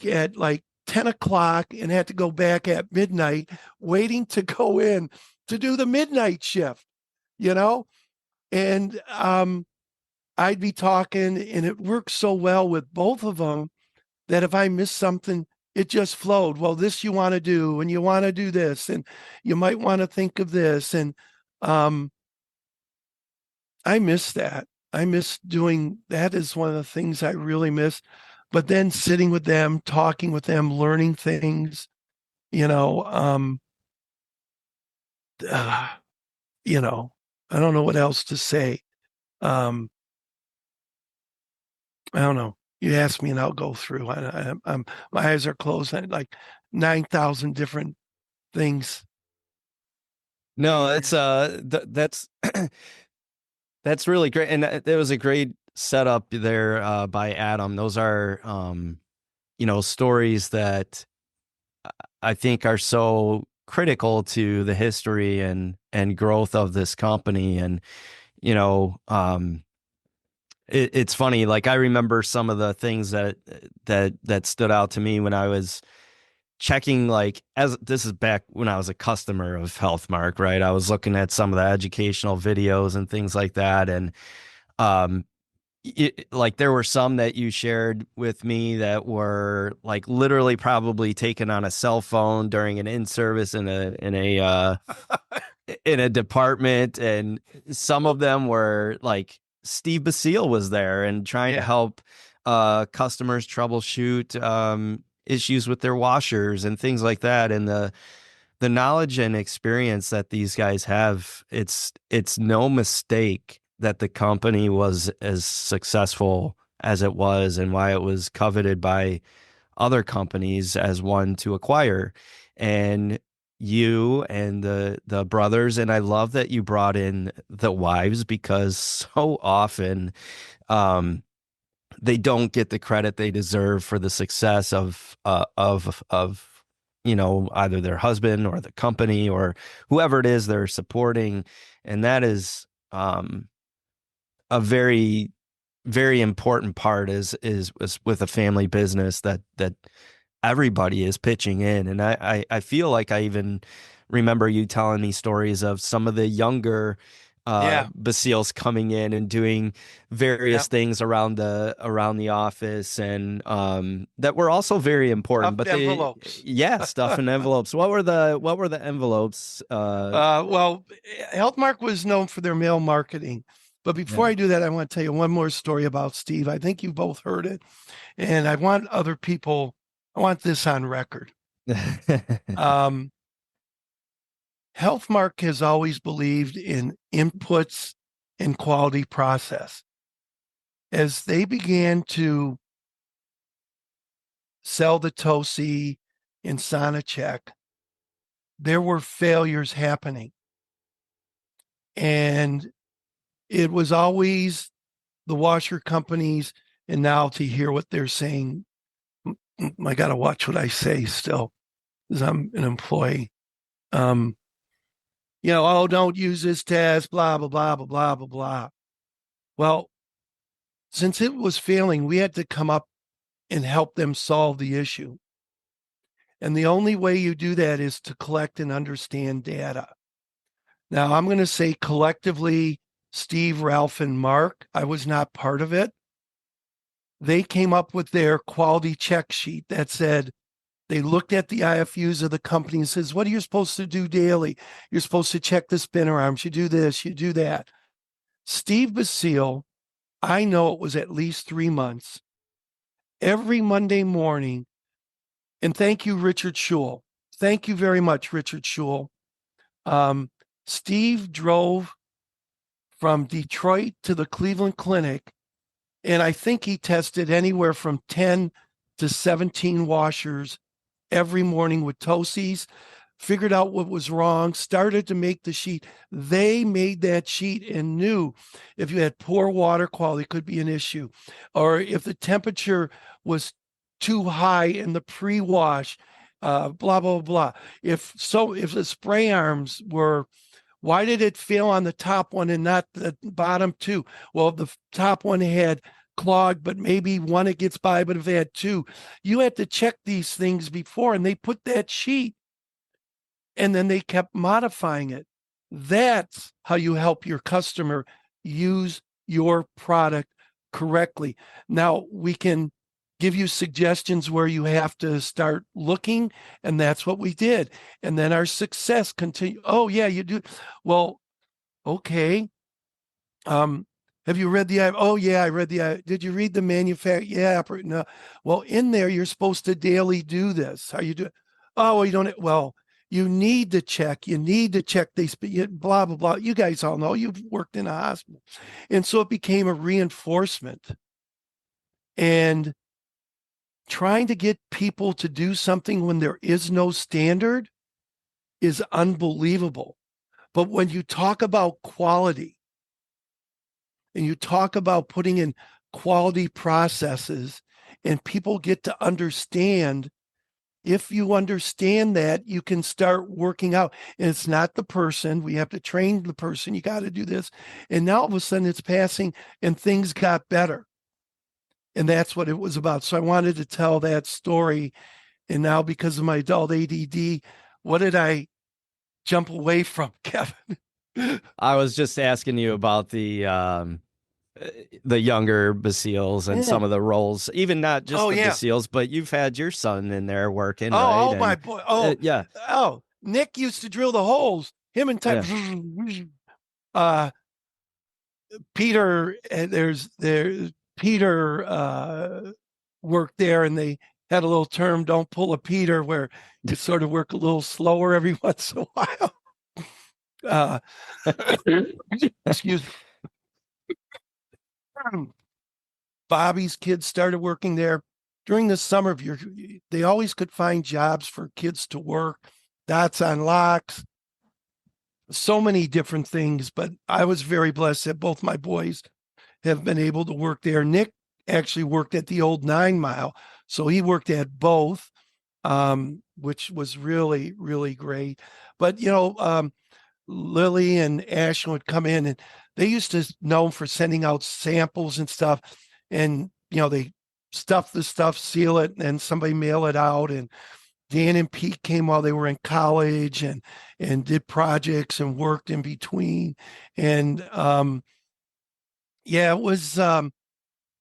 at like 10 o'clock and had to go back at midnight, waiting to go in to do the midnight shift, and I'd be talking, and it worked so well with both of them that if I missed something, it just flowed. Well, this you want to do, and you want to do this, and you might want to think of this. And I miss that. I miss doing that. Is one of the things I really miss. But then sitting with them, talking with them, learning things, I don't know what else to say. I don't know. You ask me and I'll go through. My eyes are closed. Like 9,000 different things. No, that's That's really great. And there was a great setup there by Adam. Those are, stories that I think are so critical to the history and growth of this company. And, you know, it's funny. Like I remember some of the things that stood out to me when I was checking, like, as this is back when I was a customer of Healthmark, right? I was looking at some of the educational videos and things like that. And, um, like there were some that you shared with me that were like literally probably taken on a cell phone during an in-service in a department, and some of them were like Steve Basile was there and trying to Yeah. help customers troubleshoot issues with their washers and things like that. And the knowledge and experience that these guys have, it's no mistake that the company was as successful as it was and why it was coveted by other companies as one to acquire. And you and the brothers, and I love that you brought in the wives, because so often they don't get the credit they deserve for the success of either their husband or the company or whoever it is they're supporting. And that is a very, very important part is with a family business that everybody is pitching in. And I feel like I even remember you telling me stories of some of the younger Yeah. Basiles coming in and doing Yep. various things around the office, and that were also very important. Stuffed But they, envelopes. yeah, stuff in envelopes. What were the envelopes? Well, Healthmark was known for their mail marketing. But before Yeah. I do that, I want to tell you one more story about Steve. I think you both heard it, and I want I want this on record. Um, Healthmark has always believed in inputs and quality process. As they began to sell the Tosi and Sonacheck, there were failures happening. And it was always the washer companies. And now to hear what they're saying, I got to watch what I say still, because I'm an employee. Um, oh, don't use this test, blah, blah, blah, blah, blah, blah, blah. Well, since it was failing, we had to come up and help them solve the issue. And the only way you do that is to collect and understand data. Now, I'm going to say collectively, Steve, Ralph, and Mark, I was not part of it. They came up with their quality check sheet that said, they looked at the IFUs of the company and says, what are you supposed to do daily? You're supposed to check the spinner arms. You do this, you do that. Steve Basile, I know it was at least 3 months. Every Monday morning, and thank you, Richard Schul. Thank you very much, Richard Schul. Steve drove from Detroit to the Cleveland Clinic, and I think he tested anywhere from 10 to 17 washers every morning with Tosis, figured out what was wrong, started to make the sheet. They made that sheet and knew if you had poor water quality, it could be an issue. Or if the temperature was too high in the pre-wash, blah, blah, blah. If the spray arms were, why did it fail on the top one and not the bottom two? Well, the top one had clogged, but maybe one it gets by, but if they had two, you had to check these things before, and they put that sheet and then they kept modifying it. That's how you help your customer use your product correctly. Now, we can give you suggestions where you have to start looking, and that's what we did. And then our success continued. Oh, yeah, you do. Well, okay. Have you read the? Oh, yeah, I read the. Did you read the manufacturer? Yeah. No. Well, in there, you're supposed to daily do this. How you do? Oh, well, you don't. Well, you need to check. You need to check these. Blah blah blah. You guys all know. You've worked in a hospital, and so it became a reinforcement. And trying to get people to do something when there is no standard is unbelievable. But when you talk about quality, and you talk about putting in quality processes, and people get to understand. If you understand that, you can start working out. And it's not the person. We have to train the person. You got to do this. And now all of a sudden it's passing and things got better. And that's what it was about. So I wanted to tell that story. And now, because of my adult ADD, what did I jump away from, Kevin? I was just asking you about the younger Basiles and some of the roles, even not just the Basiles, but you've had your son in there working, right? Oh, my boy. Yeah. Oh, Nick used to drill the holes. Him and Peter, Peter worked there, and they had a little term, don't pull a Peter, where you sort of work a little slower every once in a while. Excuse me. Bobby's kids started working there during the summer of year. They always could find jobs for kids to work. Dots on locks, so many different things. But I was very blessed that both my boys have been able to work there. Nick actually worked at the old 9 Mile, so he worked at both, which was really, really great. But Lily and Ashton would come in, and they used to know for sending out samples and stuff. And, they stuff the stuff, seal it, and then somebody mail it out. And Dan and Pete came while they were in college and did projects and worked in between. And it was,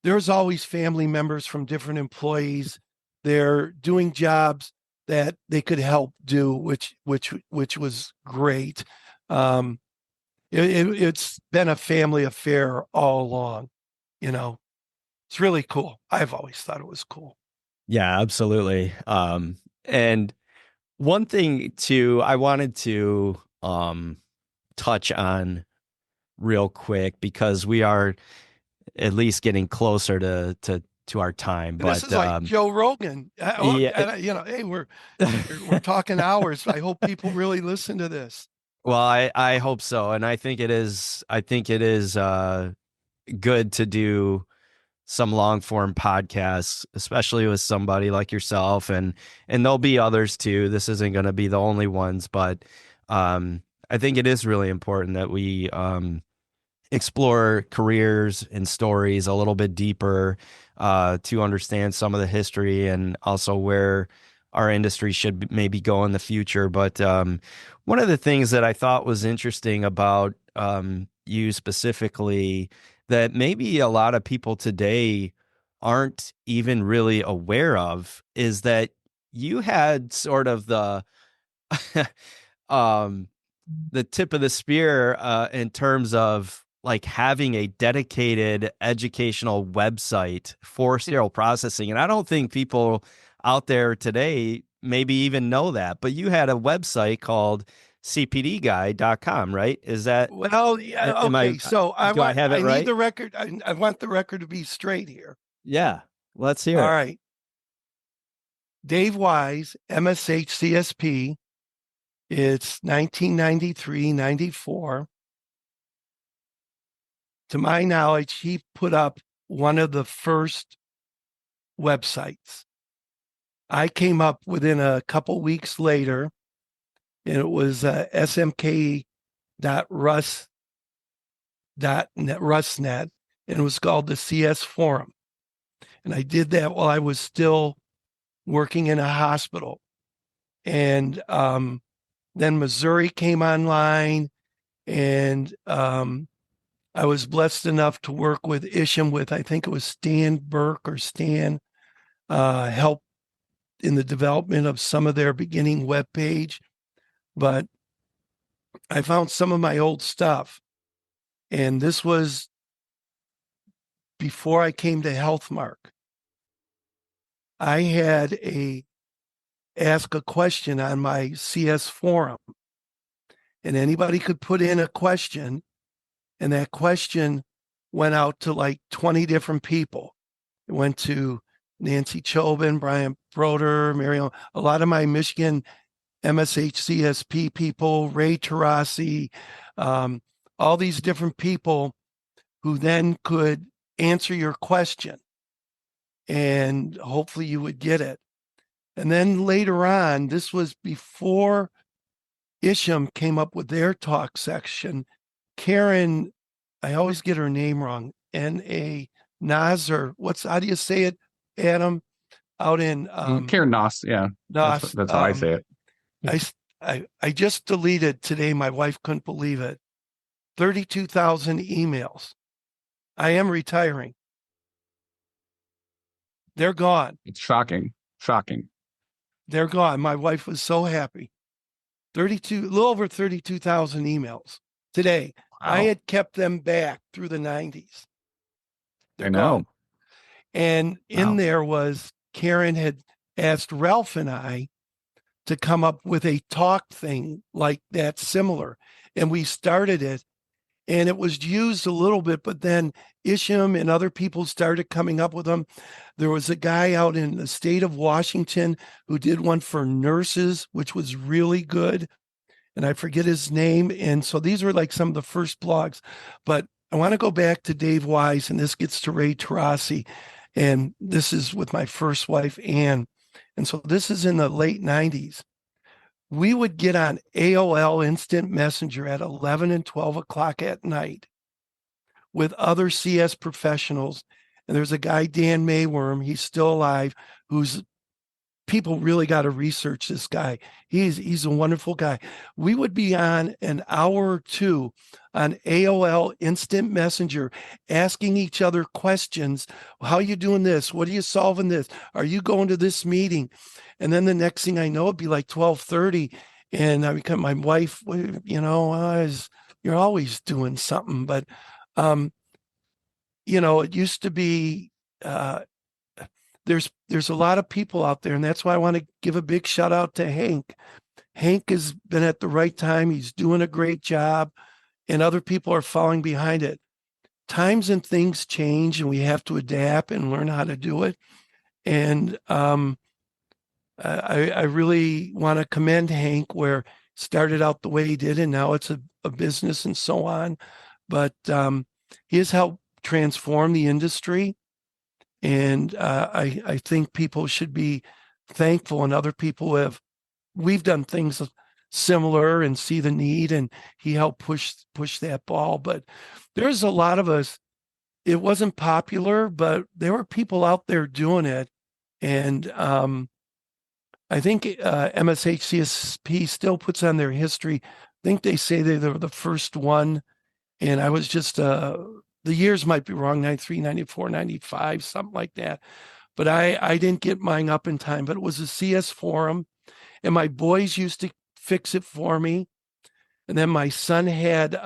there's always family members from different employees. They're doing jobs that they could help do, which was great. It's been a family affair all along. It's really cool. I've always thought it was cool. Yeah, absolutely. And one thing too, I wanted to touch on real quick, because we are at least getting closer to our time. But this is like Joe Rogan. Hey, we're talking hours. I hope people really listen to this. Well, I hope so, and I think it is. Good to do some long form podcasts, especially with somebody like yourself, and there'll be others too. This isn't going to be the only ones, but I think it is really important that we explore careers and stories a little bit deeper to understand some of the history and also where our industry should maybe go in the future. But one of the things that I thought was interesting about you specifically, that maybe a lot of people today aren't even really aware of, is that you had sort of the tip of the spear in terms of like having a dedicated educational website for serial processing. And I don't think people out there today maybe even know that, but you had a website called cpdguy.com, right? Is that? Well, yeah, okay. So I right? need the record. I want the record to be straight here. Yeah. Let's hear it. All right. Dave Wise, MSH CSP. It's 1993, 94. To my knowledge, he put up one of the first websites. I came up within a couple weeks later, and it was smk.rus.net, and it was called the CS Forum. And I did that while I was still working in a hospital. And then Missouri came online, and I was blessed enough to work with Isham with, I think it was Stan Burke or Stan, help in the development of some of their beginning webpage. But I found some of my old stuff. And this was before I came to Healthmark. I had ask a question on my CS forum, and anybody could put in a question, and that question went out to like 20 different people. It went to Nancy Chobin, Brian Broder, Miriam, a lot of my Michigan MSH CSP people, Ray Taurasi, all these different people who then could answer your question, and hopefully you would get it. And then later on, this was before Isham came up with their talk section. Karen, I always get her name wrong. N.A. Nasser. How do you say it, Adam? Out in Karen Noss, yeah, Nos. that's how I say it. I just deleted today. My wife couldn't believe it. 32,000 emails. I am retiring. They're gone. It's shocking. They're gone. My wife was so happy. A little over 32,000 emails today. Wow. I had kept them back through the 90s. They're I know. gone. And in there was Karen had asked Ralph and I to come up with a talk thing like that, similar. And we started it, and it was used a little bit, but then Isham and other people started coming up with them. There was a guy out in the state of Washington who did one for nurses, which was really good. And I forget his name. And so these were like some of the first blogs. But I want to go back to Dave Wise, and this gets to Ray Taurasi. And this is with my first wife, Ann. And so this is in the late 90s. We would get on AOL Instant Messenger at 11 and 12 o'clock at night with other CS professionals. And there's a guy, Dan Mayworm, he's still alive, who's people really got to research this guy. He's a wonderful guy. We would be on an hour or two on AOL Instant Messenger, asking each other questions. How are you doing this? What are you solving this? Are you going to this meeting? And then the next thing I know, it'd be like 12:30, and I become my wife. You're always doing something, but it used to be. There's a lot of people out there, and that's why I want to give a big shout out to Hank. Hank has been at the right time. He's doing a great job, and other people are falling behind it. Times and things change, and we have to adapt and learn how to do it. And I really want to commend Hank, where started out the way he did, and now it's a business and so on. But he has helped transform the industry. And I think people should be thankful, and other people we've done things similar and see the need, and he helped push that ball. But there's a lot of us, it wasn't popular, but there were people out there doing it. And I think MSHCSP still puts on their history. I think they say they were the first one. And I was just the years might be wrong, 93, 94, 95, something like that. But I didn't get mine up in time, but it was a CS forum, and my boys used to fix it for me. And then my son had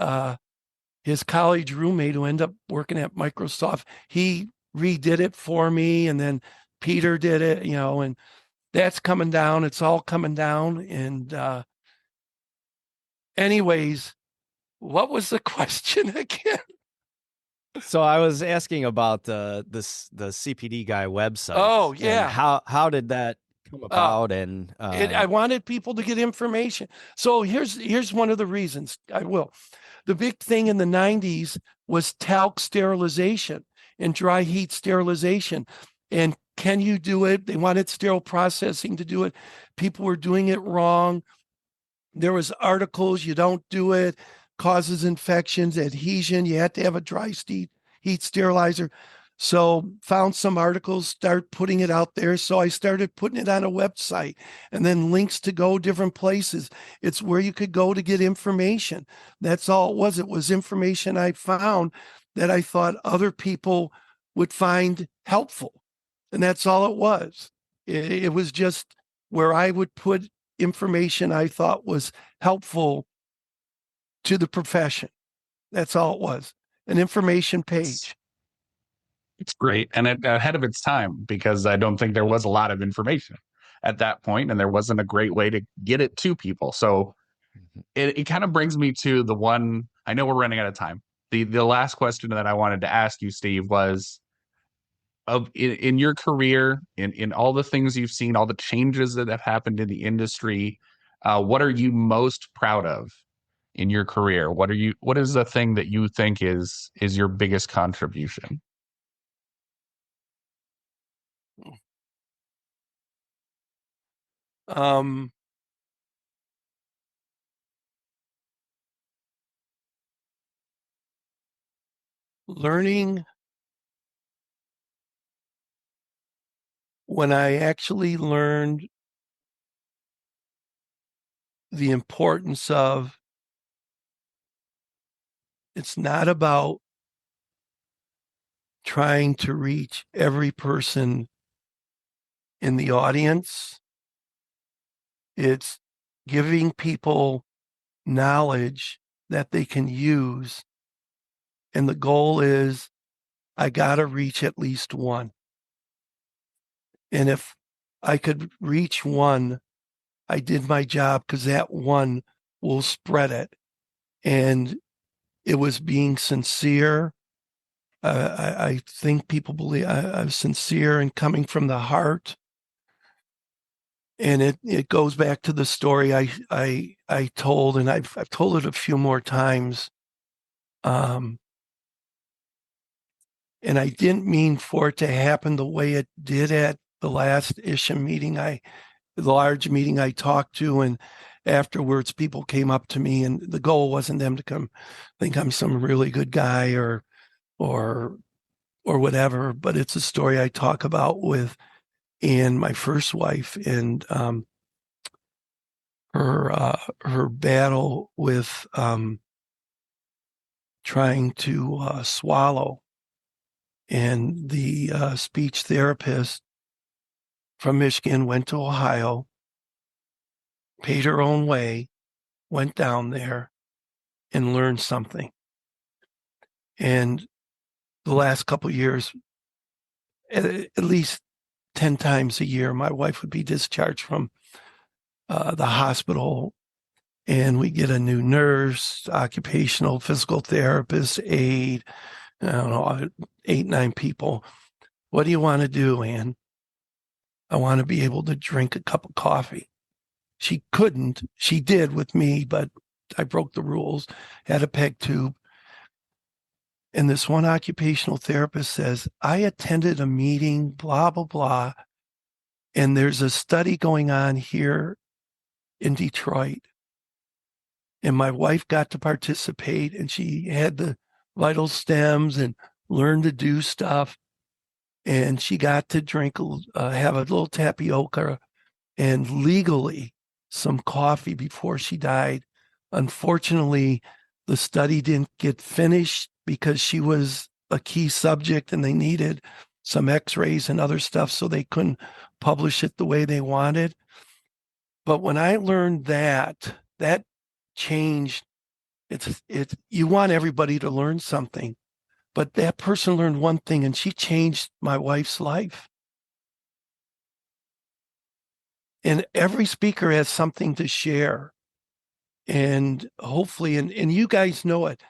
his college roommate who ended up working at Microsoft. He redid it for me, and then Peter did it, and that's coming down. It's all coming down. And anyways, what was the question again? So I was asking about the CPD guy website. Oh, yeah. And how did that come about? And I wanted people to get information. So here's one of the reasons I will. The big thing in the 90s was talc sterilization and dry heat sterilization. And can you do it? They wanted sterile processing to do it. People were doing it wrong. There was articles, you don't do it, causes infections, adhesion. You had to have a dry heat sterilizer. So found some articles, start putting it out there. So I started putting it on a website, and then links to go different places. It's where you could go to get information. That's all it was. It was information I found that I thought other people would find helpful. And that's all it was. It was just where I would put information I thought was helpful to the profession. That's all it was. An information page. It's great, and ahead of its time, because I don't think there was a lot of information at that point, and there wasn't a great way to get it to people. So it kind of brings me to the one, I know we're running out of time. The last question that I wanted to ask you, Steve, was in your career, in all the things you've seen, all the changes that have happened in the industry, what are you most proud of in your career? What is the thing that you think is your biggest contribution? Um, Learning when I actually learned the importance of it's not about trying to reach every person in the audience. It's giving people knowledge that they can use. And the goal is I got to reach at least one. And if I could reach one, I did my job because that one will spread it. And it was being sincere. I think people believe I was sincere and coming from the heart. And it goes back to the story I told, and I've told it a few more times. And I didn't mean for it to happen the way it did at the last ISHA meeting, the large meeting I talked to, and afterwards people came up to me, and the goal wasn't them to come think I'm some really good guy or whatever, but it's a story I talk about with Anne, my first wife, and her battle with trying to swallow, and the speech therapist from Michigan went to Ohio, paid her own way, went down there, and learned something. And the last couple of years, at least 10 times a year, my wife would be discharged from the hospital, and we get a new nurse, occupational physical therapist, aide, I don't know, 8, 9 people. What do you want to do, Ann? I want to be able to drink a cup of coffee. She couldn't. She did with me, but I broke the rules, had a peg tube. And this one occupational therapist says, I attended a meeting, blah, blah, blah. And there's a study going on here in Detroit. And my wife got to participate, and she had the vital stems and learned to do stuff. And she got to drink, have a little tapioca and legally some coffee before she died. Unfortunately, the study didn't get finished because she was a key subject and they needed some x-rays and other stuff, so they couldn't publish it the way they wanted. But when I learned that changed. It's you want everybody to learn something, but that person learned one thing, and she changed my wife's life. And every speaker has something to share, and hopefully, and you guys know it.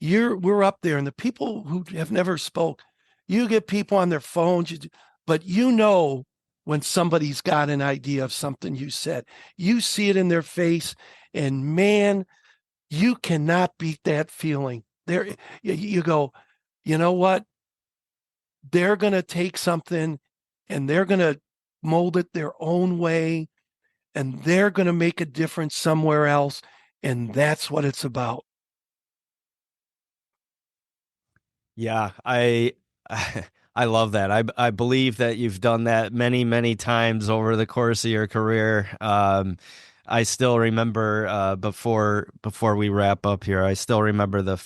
We're up there, and the people who have never spoke, you get people on their phones, but you know when somebody's got an idea of something you said, you see it in their face, and man, you cannot beat that feeling. There, you go, you know what? They're going to take something and they're going to mold it their own way, and they're going to make a difference somewhere else. And that's what it's about. Yeah, I I love that. I believe that you've done that many, many times over the course of your career. I still remember before we wrap up here, I still remember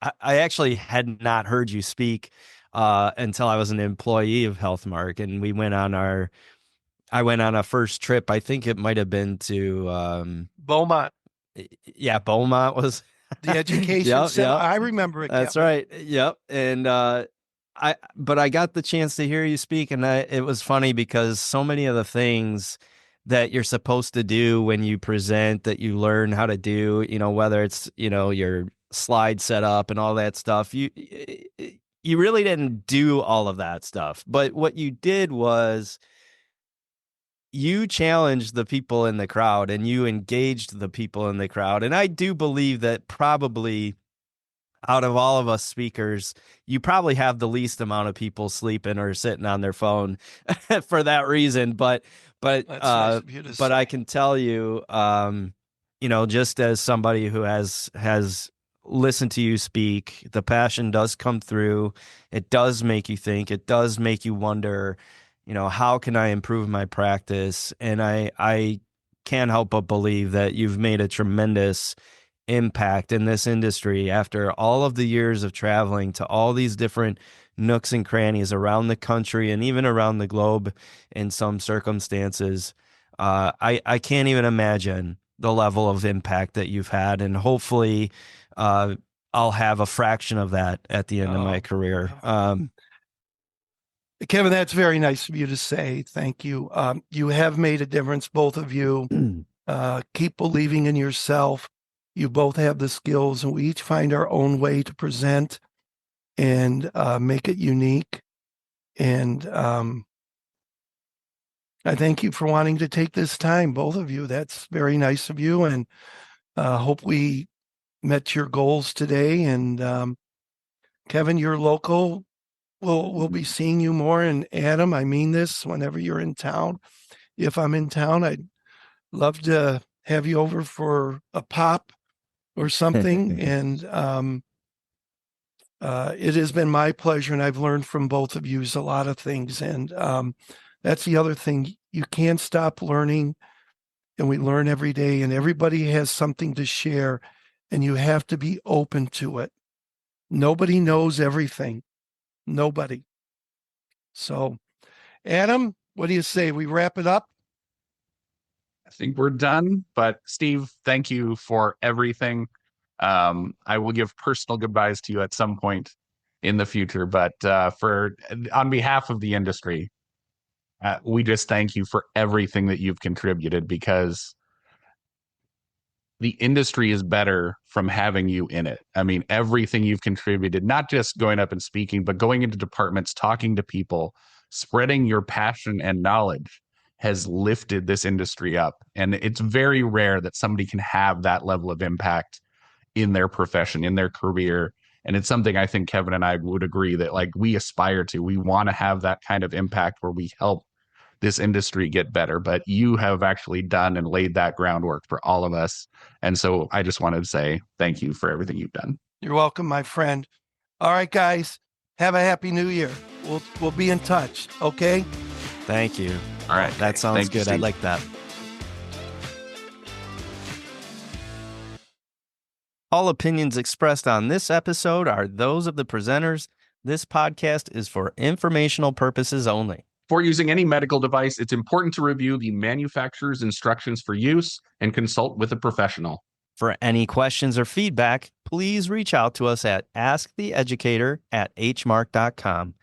I actually had not heard you speak until I was an employee of Healthmark, and I went on a first trip. I think it might have been to Beaumont, yeah, Beaumont was the education yep, center. yep. I remember it. That's Kevin. right. Yep. And but I got the chance to hear you speak, and it was funny because so many of the things that you're supposed to do when you present, that you learn how to do, whether it's, your slide setup and all that stuff, you really didn't do all of that stuff. But what you did was you challenged the people in the crowd and you engaged the people in the crowd. And I do believe that probably out of all of us speakers, you probably have the least amount of people sleeping or sitting on their phone for that reason. But That's nice of you to but I say. can tell you, just as somebody who has listened to you speak, the passion does come through. It does make you think. It does make you wonder, how can I improve my practice? And I can't help but believe that you've made a tremendous impact in this industry after all of the years of traveling to all these different nooks and crannies around the country and even around the globe in some circumstances. I can't even imagine the level of impact that you've had, and hopefully I'll have a fraction of that at the end of my career. Kevin, that's very nice of you to say. Thank you. You have made a difference, both of you. Keep believing in yourself. You both have the skills, and we each find our own way to present and make it unique. And I thank you for wanting to take this time, both of you. That's very nice of you, and hope we met your goals today. And Kevin, you're local. We'll be seeing you more. And Adam, I mean this, whenever you're in town. If I'm in town, I'd love to have you over for a pop or something. And it has been my pleasure, and I've learned from both of you a lot of things. And that's the other thing. You can't stop learning, and we learn every day, and everybody has something to share, and you have to be open to it. Nobody knows everything. Nobody. So, Adam, what do you say? We wrap it up? I think we're done. But Steve, thank you for everything. I will give personal goodbyes to you at some point in the future. But on behalf of the industry, we just thank you for everything that you've contributed, because the industry is better from having you in it. I mean, everything you've contributed, not just going up and speaking, but going into departments, talking to people, spreading your passion and knowledge has lifted this industry up. And it's very rare that somebody can have that level of impact in their profession, in their career. And it's something I think Kevin and I would agree that, like, we aspire to. We want to have that kind of impact where we help this industry get better. But you have actually done and laid that groundwork for all of us. And so I just wanted to say thank you for everything you've done. You're welcome, my friend. All right, guys, have a happy new year. We'll be in touch. Okay. Thank you. All right. That sounds good. I like that. All opinions expressed on this episode are those of the presenters. This podcast is for informational purposes only. Before using any medical device, it's important to review the manufacturer's instructions for use and consult with a professional. For any questions or feedback, please reach out to us at asktheeducator@hmark.com.